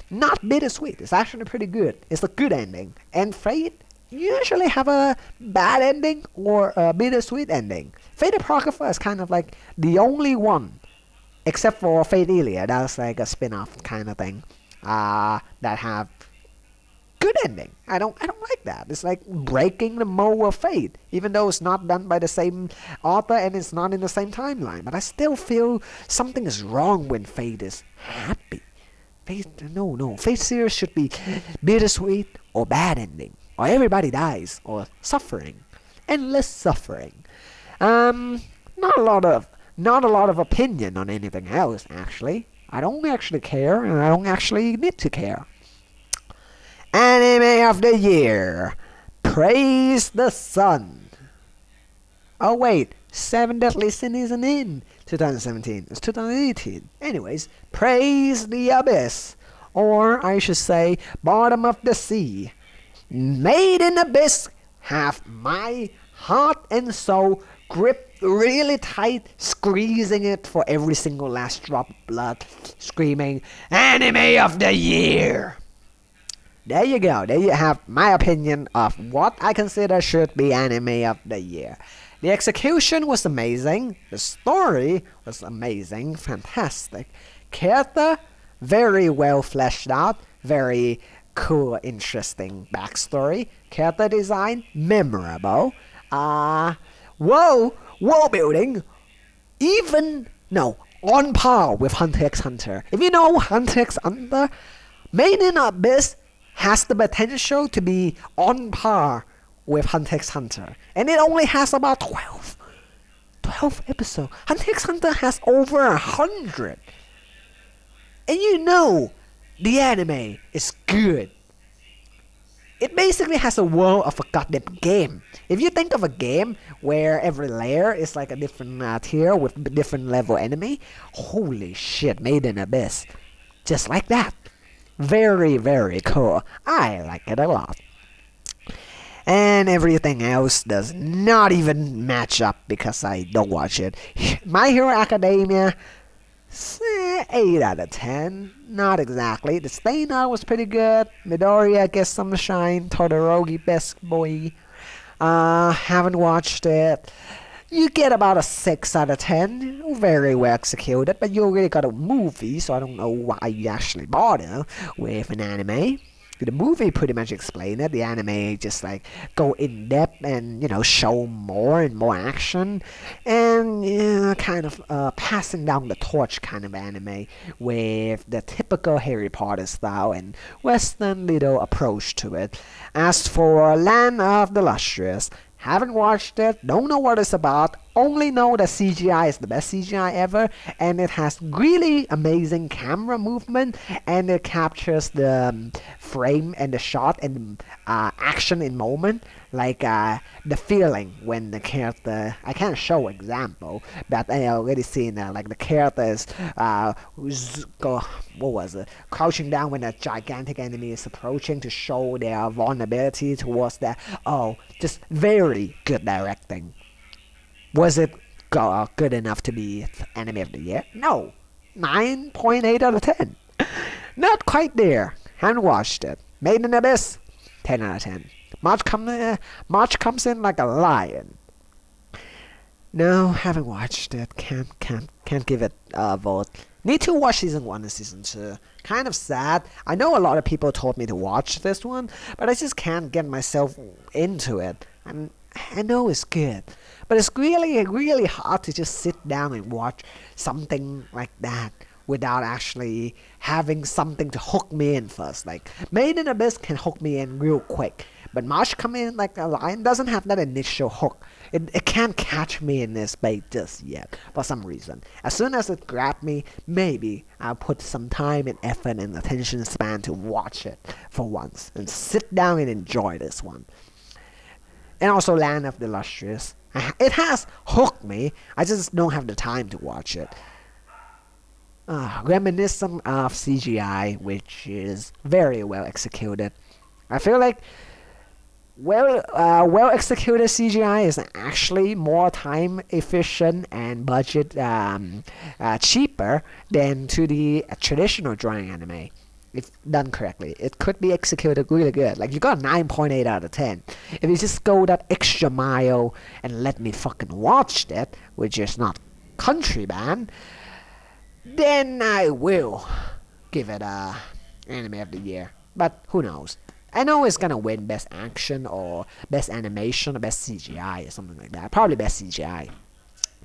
not bittersweet. It's actually pretty good. It's a good ending. And Fate usually have a bad ending or a bittersweet ending. Fate Apocrypha is kind of like the only one, except for Fate Iliad, that's like a spin-off kind of thing, that have good ending. I don't like that. It's like breaking the mold of Fate, even though it's not done by the same author and it's not in the same timeline. But I still feel something is wrong when Fate is happy. Fate series should be bittersweet or bad ending, or everybody dies, or suffering, endless suffering. Not a lot of opinion on anything else, actually. I don't actually care, and I don't actually need to care. Anime of the Year. Praise the Sun. Oh wait, 7 Deadly Sin isn't in 2017. It's 2018. Anyways, Praise the Abyss. Or I should say, Bottom of the Sea. Made in Abyss have my heart and soul gripped really tight, squeezing it for every single last drop of blood, screaming, Anime of the Year! There you go. There you have my opinion of what I consider should be Anime of the Year. The execution was amazing. The story was amazing. Fantastic. Character, very well fleshed out. Very cool, interesting backstory. Character design, memorable. World building, on par with Hunter x Hunter. If you know Hunter x Hunter, Made in Abyss has the potential to be on par with Hunter x Hunter. And it only has about 12 episodes. Hunter x Hunter has over 100. And you know the anime is good. It basically has a world of a goddamn game. If you think of a game where every layer is like a different tier with different level enemy, holy shit, Made in Abyss. Just like that. Very, very cool. I like it a lot. And everything else does not even match up because I don't watch it. My Hero Academia, 8 out of 10. Not exactly. The Stay Night was pretty good. Midoriya gets some shine. Todoroki, best boy. Haven't watched it. You get about a 6 out of 10. Very well executed, but you already got a movie, so I don't know why you actually bother with an anime. The movie pretty much explained it. The anime just like go in depth and show more and more action, and kind of passing down the torch kind of anime with the typical Harry Potter style and Western little approach to it. As for Land of the Lustrous, haven't watched it, don't know what it's about, only know that CGI is the best CGI ever, and it has really amazing camera movement, and it captures the frame and the shot and action in moment, like the feeling when the character, I can't show example, but I already seen like the characters crouching down when a gigantic enemy is approaching to show their vulnerability towards that. Just very good directing. Was it good enough to be Anime of the Year? No. 9.8 out of 10. Not quite there. Haven't watched it. Made in Abyss, 10 out of 10. March comes in like a lion. No, haven't watched it. Can't give it a vote. Need to watch season 1 and season 2. Kind of sad. I know a lot of people told me to watch this one, but I just can't get myself into it. And I know it's good, but it's really hard to just sit down and watch something like that without actually having something to hook me in first. Like Made in Abyss can hook me in real quick, but March Come In Like a Lion doesn't have that initial hook. It can't catch me in this bait just yet, for some reason. As soon as it grabbed me, maybe I'll put some time and effort and attention span to watch it for once, and sit down and enjoy this one. And also Land of the Lustrous. It has hooked me, I just don't have the time to watch it. Reminiscent of CGI, which is very well executed. I feel like well executed CGI is actually more time efficient and budget cheaper than to the traditional drawing anime. If done correctly, it could be executed really good. Like you got a 9.8 out of 10. If you just go that extra mile and let me fucking watch that, which is not country band, then I will give it a anime of the year. But who knows? I know it's gonna win best action or best animation or best CGI or something like that. Probably best CGI,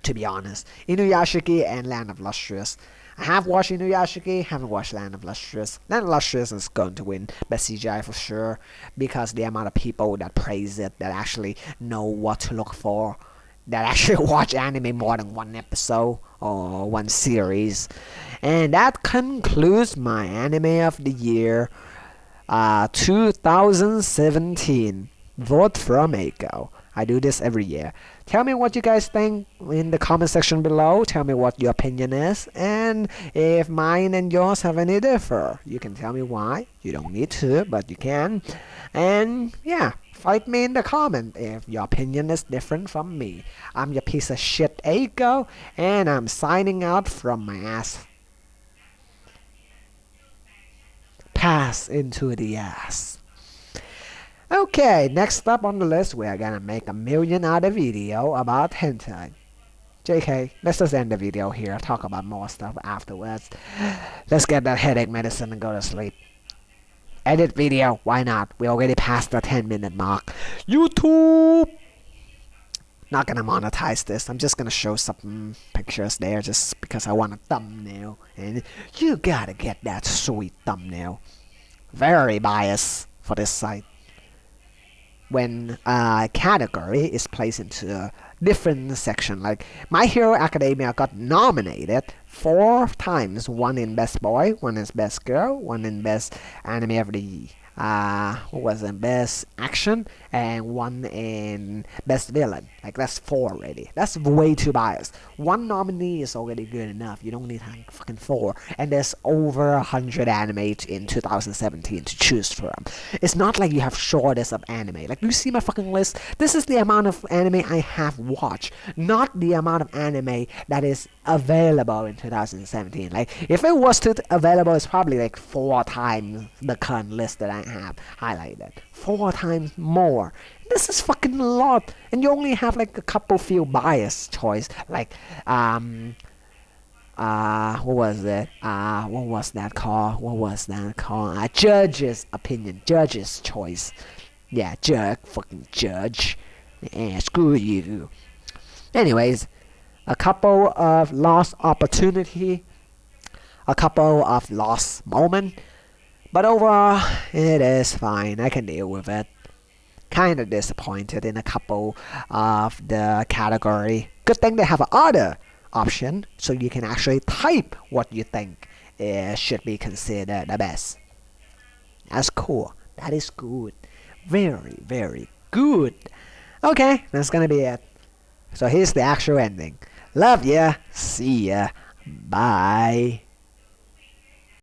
to be honest. Inuyashiki and Land of Lustrous. I have watched Inuyashiki, haven't watched Land of Lustrous. Land of Lustrous is going to win best CGI for sure, because the amount of people that praise it, that actually know what to look for, that actually watch anime more than one episode or one series. And that concludes my anime of the year 2017. Vote from Ako. I do this every year. Tell me what you guys think in the comment section below. Tell me what your opinion is, and if mine and yours have any differ, you can tell me why. You don't need to, but you can. And yeah, fight me in the comment if your opinion is different from me. I'm your piece of shit Ako, and I'm signing out from my ass. Pass into the ass. Okay, next up on the list, we're gonna make a million-hour video about hentai. JK, let's just end the video here. Talk about more stuff afterwards. Let's get that headache medicine and go to sleep. Edit video, why not? We already passed the 10-minute mark. YouTube! Not gonna monetize this. I'm just gonna show some pictures there just because I want a thumbnail. And you gotta get that sweet thumbnail. Very biased for this site. When a category is placed into a different section, like My Hero Academia got nominated 4 times, one in Best Boy, one in Best Girl, one in Best Anime of the what was it, Best Action, and one in Best Villain. Like that's 4 already. That's way too biased. 1 nominee is already good enough. You don't need fucking 4. And there's over 100 anime in 2017 to choose from. It's not like you have shortest of anime. Like you see my fucking list. This is the amount of anime I have watched, not the amount of anime that is available in 2017. Like if it was to available, it's probably like 4 times the current list that I have highlighted. 4 times more. This is fucking a lot, and you only have like a couple few bias choice, like what was it? What was that called? Judge's opinion, judge's choice. Yeah, fucking judge. Screw you. Anyways, a couple of lost opportunity, a couple of lost moment, but overall, it is fine. I can deal with it. Kinda disappointed in a couple of the category. Good thing they have another option, so you can actually type what you think should be considered the best. That's cool. That is good. Very, very good. Okay, that's gonna be it. So here's the actual ending. Love ya. See ya. Bye.